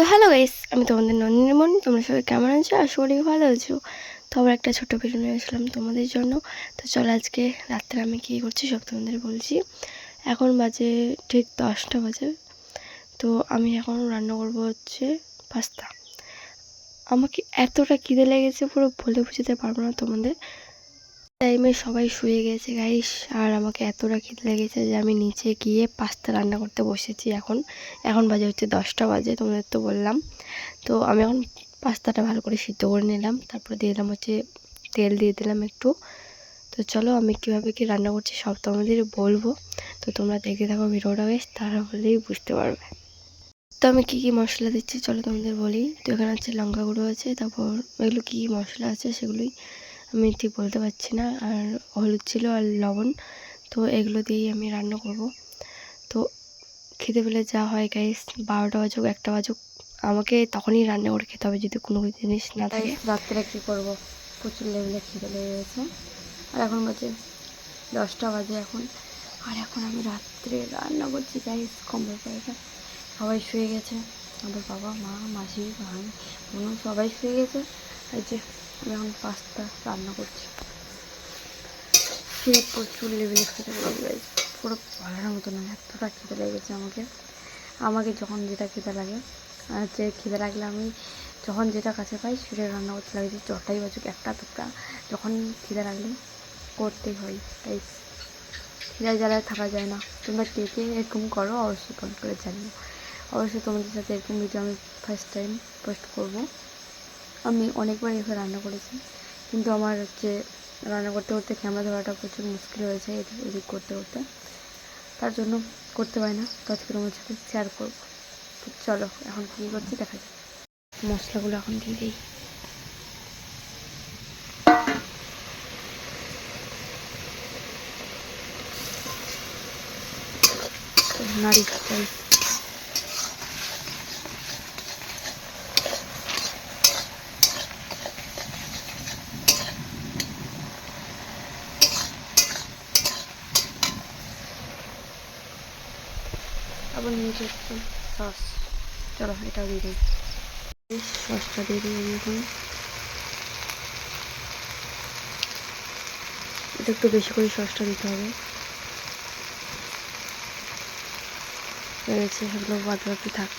তো hello guys, আমি তোমাদের নন্দিনী মন। তোমরা সবাই কেমন আছো? আশা করি ভালো আছো। তো আবার একটা ছোট্ট ভিডিও নিয়ে আসলাম তোমাদের জন্য। তো চলো আজকে রাত্রে আমি কী করছি সব তোমাদের বলছি। এখন বাজে ঠিক 10টা বাজে। তো আমি এখন রান্না করবো হচ্ছে পাস্তা। আমাকে এতটা খিদে লেগেছে পুরো বলে বোঝাতে পারবো না তোমাদের। টাইমে সবাই শুয়ে গেছে গাইস, আর আমাকে এতটা খিদে লেগেছে যে আমি নিচে গিয়ে পাস্তা রান্না করতে বসেছি। এখন বাজে হচ্ছে 10টা বাজে, তোমাদের তো বললাম। তো আমি এখন পাস্তাটা ভালো করে সিদ্ধ করে নিলাম, তারপরে দিয়ে দিলাম হচ্ছে তেল, দিয়ে দিলাম একটু। তো চলো আমি কীভাবে কী রান্না করছি সব তোমাদের বলবো। তো তোমরা দেখতে থাকো ভিডিওটা, বেশ তাহলেই বুঝতে পারবে। তো আমি কী কী মশলা দিচ্ছি চলো তোমাদের বলি। তো এখানে হচ্ছে লঙ্কা গুঁড়ো আছে, তারপর এগুলো কী কী মশলা আছে সেগুলোই আমি ঠিক বলতে পারছি না। আর হলুদ ছিল আর লবণ। তো এগুলো দিয়েই আমি রান্না করব। তো খেতে পেলে যা হয় গাইস, 12টা বাজুক 1টা বাজুক, আমাকে তখনই রান্না করে খেতে হবে যদি কোনো জিনিস না থাকে। রাত্রে কী করব, প্রচুর লেভেলে খিদে লেগে গেছে। আর এখন বাজে 10টা বাজে এখন। আর এখন আমি রাত্রে রান্না করছি গাইস, কম্বল পায়রা সবাই শুয়ে গেছে। আমাদের বাবা মা মাসি ভাই বোন সবাই শুয়ে গেছে। এই যে আমি এখন পাস্তা রান্না করছি। সেই প্রচুর লেভেলে খেতে লেগে পুরো বলার মতো না, এতটা খিদে লেগেছে আমাকে যখন যেটা খেতে লাগে, আর যে খিদে লাগলে আমি যখন যেটা কাছে পাই সেটা রান্না করতে লাগে, যে চটাই বাজুক 1টা 2টা, যখন খিদে লাগলে করতেই হয়। তাই খিদে জ্বালায় থাকা যায় না। তোমরা কে কে এরকম করো অবশ্যই কমেন্ট করে জানিও। অবশ্যই তোমাদের সাথে এরকম ভিডিও আমি ফার্স্ট টাইম পোস্ট করব। আমি অনেকবার এভাবে রান্না করেছি, কিন্তু আমার হচ্ছে রান্না করতে করতে ক্যামেরা ধরাটা প্রচুর মুশকিল হয়েছে, এদিক করতে করতে, তার জন্য করতে পারি না। তো আজকে তোমার সাথে শেয়ার করবো। তো চলো এখন কী করছি দেখা যাক। মশলাগুলো এখন দিয়ে দিই। নাড়ি আবার নিচে একটু সস, চলো এটাও দিয়ে দিই। সসটা দিয়ে দিই আমি এখন। এটা একটু বেশি করে সসটা দিতে হবে। রয়েছে সেগুলো বাদ বাকি থাক।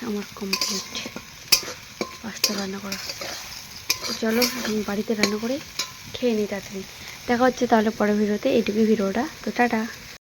আমার কমপ্লিট পাস্তা রান্না করা। চলো আমি বাড়িতে রান্না করে খেয়ে নিই তাড়াতাড়ি। দেখা হচ্ছে তাহলে পরের ভিডিওতে। এইটুকুই ভিডিওটা, তো টাটা।